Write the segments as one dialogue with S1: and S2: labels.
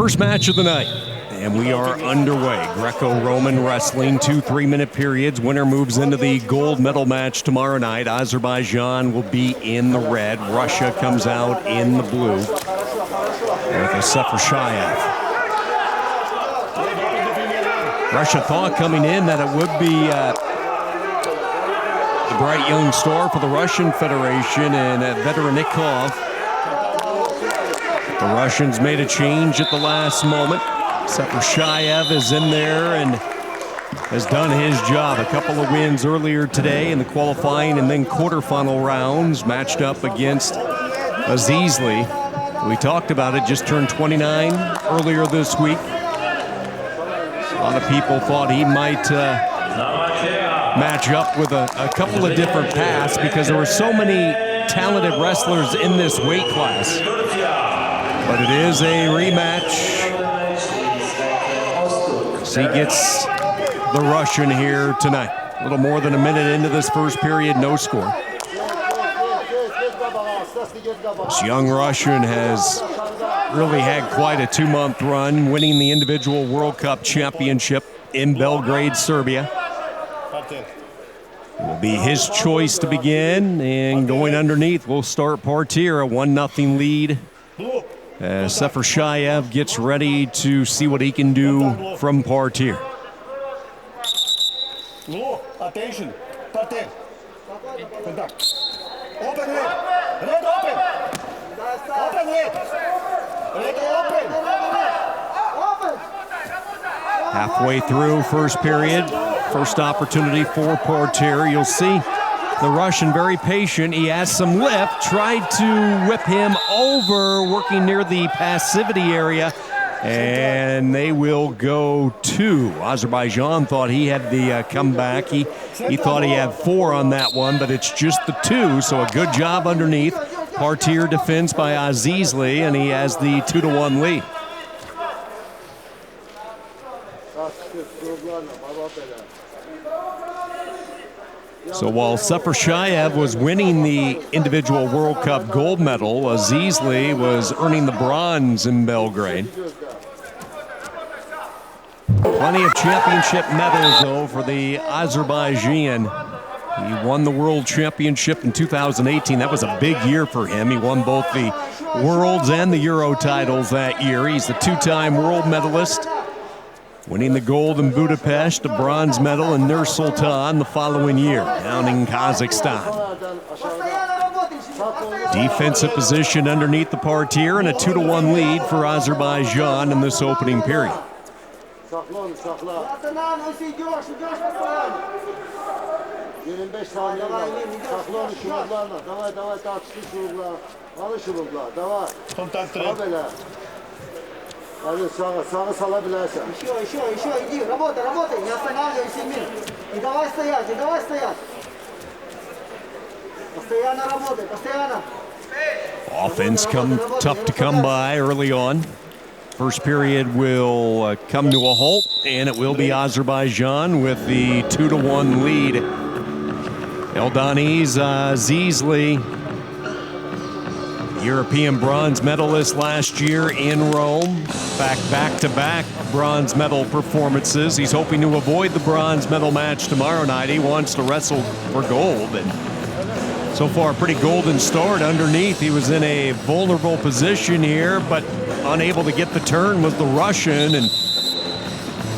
S1: First match of the night, and we are underway. Greco-Roman wrestling, 2 3-minute periods. Winner moves into the gold medal match tomorrow night. Azerbaijan will be in the red. Russia comes out in the blue with a SEFERSHAEV. Russia thought coming in that it would be the bright young star for the Russian Federation and Veteranikov. The Russians made a change at the last moment. SEFERSHAEV is in there and has done his job. A couple of wins earlier today in the qualifying and then quarterfinal rounds, matched up against AZIZLI. We talked about it, just turned 29 earlier this week. A lot of people thought he might match up with a couple of different paths because there were so many talented wrestlers in this weight class. But it is a rematch. So he gets the Russian here tonight. A little more than a minute into this first period, no score. This young Russian has really had quite a 2-month run, winning the individual World Cup championship in Belgrade, Serbia. It will be his choice to begin, and going underneath, we'll start Partir, a 1-0 lead. As SEFERSHAEV gets ready to see what he can do from Partir.
S2: Attention, Partir. Contact. Open head. Red open. Open head. Red open.
S1: Halfway through first period, first opportunity for Partir. You'll see the Russian very patient. He has some lift, tried to whip him over, working near the passivity area, and they will go 2. Azerbaijan thought he had the comeback. He thought he had 4 on that one, but it's just the 2, so a good job underneath. Partir defense by AZIZLI, and he has the 2-1 lead. So while SEFERSHAEV was winning the individual World Cup gold medal, AZIZLI was earning the bronze in Belgrade. Plenty of championship medals, though, for the Azerbaijan. He won the World Championship in 2018. That was a big year for him. He won both the Worlds and the Euro titles that year. He's the 2-time world medalist, winning the gold in Budapest, a bronze medal in Nur-Sultan the following year down in Kazakhstan. Defensive position underneath the Partir and a 2-1 lead for Azerbaijan in this opening period.
S2: Сага салабляйся. Еще, иди, работай, не останавливайся, Мир. Не давай стоять. Постоянно работай, постоянно.
S1: Offense tough to come by early on. First period will come to a halt, and it will be Azerbaijan with the 2-1 lead. Eldaniz AZIZLI, European bronze medalist last year in Rome. Back-to-back bronze medal performances. He's hoping to avoid the bronze medal match tomorrow night. He wants to wrestle for gold. And so far, a pretty golden start underneath. He was in a vulnerable position here, but unable to get the turn was the Russian. And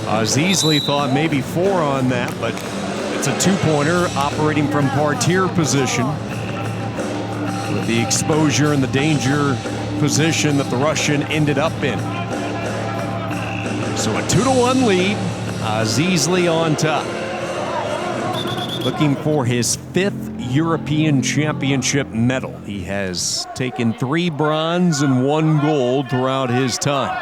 S1: AZIZLI thought maybe 4 on that, but it's a 2-pointer operating from Partir position, with the exposure and the danger position that the Russian ended up in. So a 2-1 lead, AZIZLI on top. Looking for his 5th European Championship medal. He has taken 3 bronze and 1 gold throughout his time.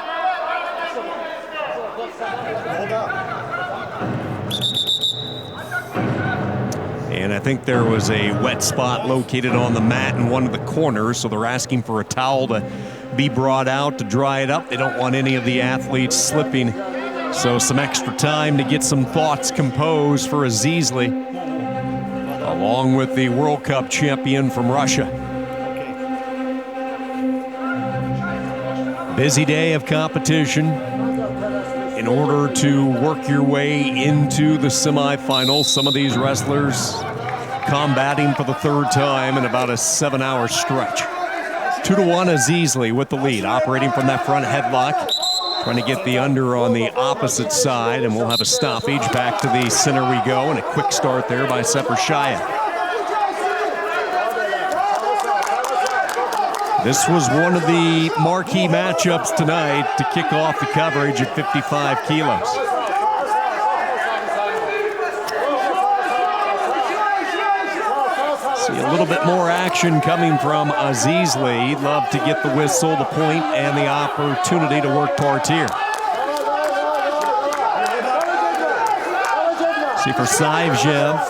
S1: And I think there was a wet spot located on the mat in one of the corners, so they're asking for a towel to be brought out to dry it up. They don't want any of the athletes slipping, so some extra time to get some thoughts composed for AZIZLI, along with the World Cup champion from Russia. Busy day of competition in order to work your way into the semifinals. Some of these wrestlers combating for the third time in about a 7-hour stretch. 2-1 AZIZLI with the lead, operating from that front headlock, trying to get the under on the opposite side, and we'll have a stoppage. Back to the center we go, and a quick start there by SEFERSHAEV. This was one of the marquee matchups tonight to kick off the coverage at 55 kilos. See a little bit more action coming from AZIZLI. Love to get the whistle, the point, and the opportunity to work parterre. SEFERSHAEV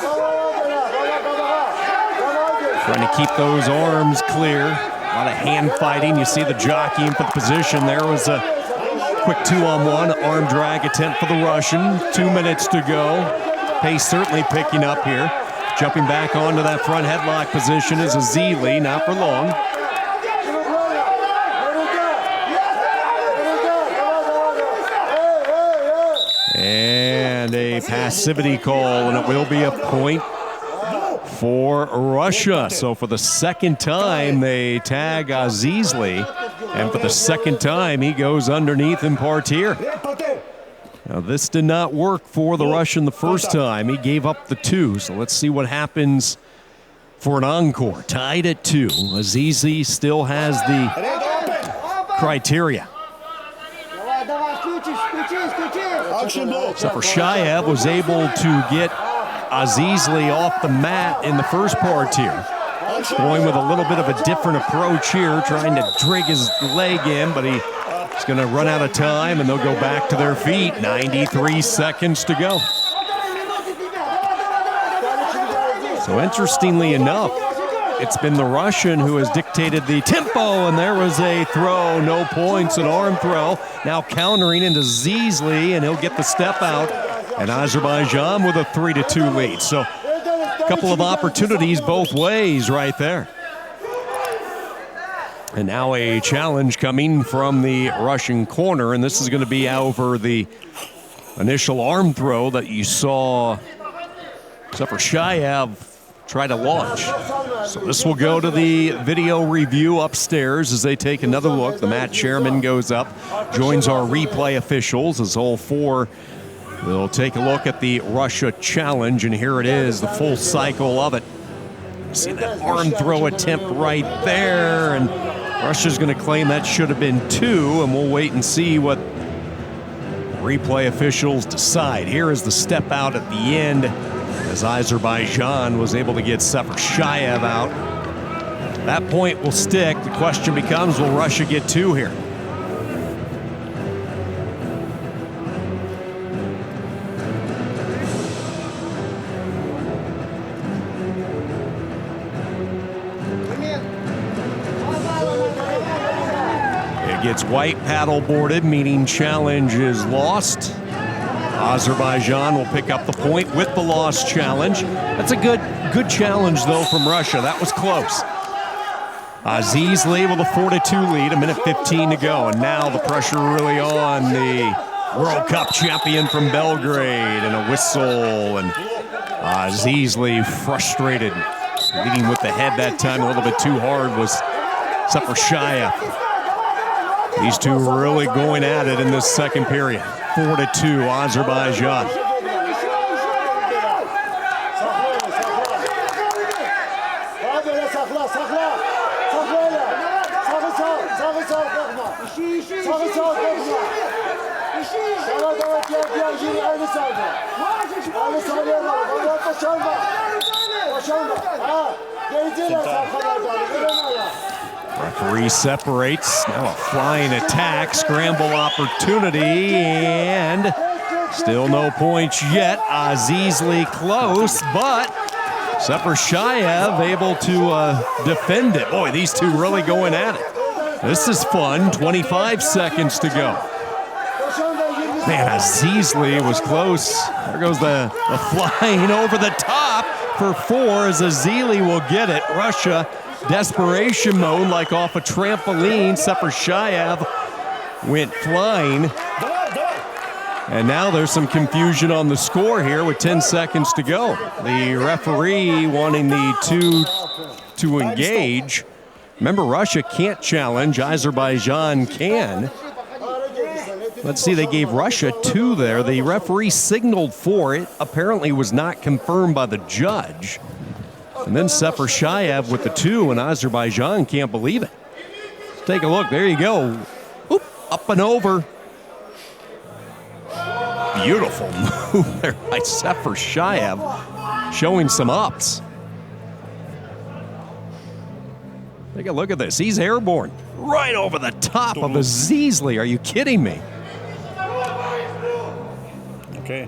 S1: trying to keep those arms clear. A lot of hand fighting. You see the jockeying for the position. There was a quick 2-on-1 arm drag attempt for the Russian. 2 minutes to go. Pace certainly picking up here. Jumping back onto that front headlock position is AZIZLI, not for long. And a passivity call, and it will be a point for Russia. So for the second time, they tag AZIZLI, and for the second time, he goes underneath in parterre. Now, this did not work for the Russian the first time. He gave up the 2, so let's see what happens for an encore. Tied at 2. AZIZLI still has the criteria. SEFERSHAEV was able to get AZIZLI off the mat in the first parterre. Going with a little bit of a different approach here, trying to drag his leg in, but he's going to run out of time, and they'll go back to their feet. 93 seconds to go. So interestingly enough, it's been the Russian who has dictated the tempo, and there was a throw, no points, an arm throw. Now countering into AZIZLI, and he'll get the step out. And Azerbaijan with a 3-2 lead. So a couple of opportunities both ways right there. And now a challenge coming from the Russian corner, and this is going to be over the initial arm throw that you saw SEFERSHAEV try to launch. So this will go to the video review upstairs as they take another look. The mat chairman goes up, joins our replay officials as all four will take a look at the Russia challenge, and here it is, the full cycle of it. See that arm throw attempt right there, and Russia's going to claim that should have been 2, and we'll wait and see what replay officials decide. Here is the step out at the end as Azerbaijan was able to get SEFERSHAEV out. That point will stick. The question becomes, will Russia get 2 here? Gets white paddle boarded, meaning challenge is lost. Azerbaijan will pick up the point with the lost challenge. That's a good challenge, though, from Russia. That was close. AZIZLI with a 4-2 lead, 1:15 to go. And now the pressure really on the World Cup champion from Belgrade, and a whistle. And AZIZLI frustrated. Leading with the head that time a little bit too hard was SEFERSHAEV. These two really going at it in this second period. 4-2, Azerbaijan. Referee separates. Now a flying attack, scramble opportunity, and still no points yet. AZIZLI close, but SEFERSHAEV able to defend it. Boy, these two really going at it. This is fun. 25 seconds to go. Man, AZIZLI was close. There goes the flying over the top for 4 as AZIZLI will get it. Russia, desperation mode like off a trampoline. SEFERSHAEV went flying. And now there's some confusion on the score here with 10 seconds to go. The referee wanting the two to engage. Remember, Russia can't challenge. Azerbaijan can. Let's see, they gave Russia 2 there. The referee signaled for it. Apparently was not confirmed by the judge. And then SEFERSHAEV with the 2, and Azerbaijan can't believe it. Take a look. There you go. Oop, up and over. Beautiful move there by SEFERSHAEV, showing some ups. Take a look at this. He's airborne right over the top of AZIZLI. Are you kidding me?
S3: Okay.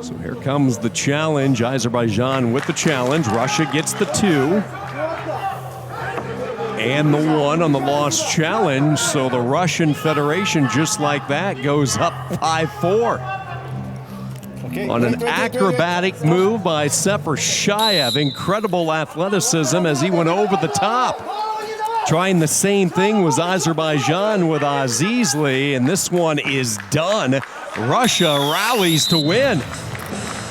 S1: So here comes the challenge. Azerbaijan with the challenge. Russia gets the 2. And the 1 on the lost challenge. So the Russian Federation, just like that, goes up 5-4.
S3: Okay.
S1: On an acrobatic move by SEFERSHAEV. Incredible athleticism as he went over the top. Trying the same thing was Azerbaijan with AZIZLI, and this one is done. Russia rallies to win.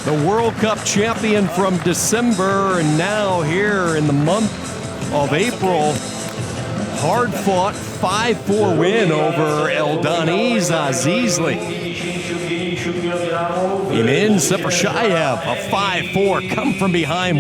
S1: The World Cup champion from December, and now here in the month of April, hard-fought 5-4 win over Eldaniz AZIZLI. He wins. SEFERSHAEV, a 5-4 come from behind.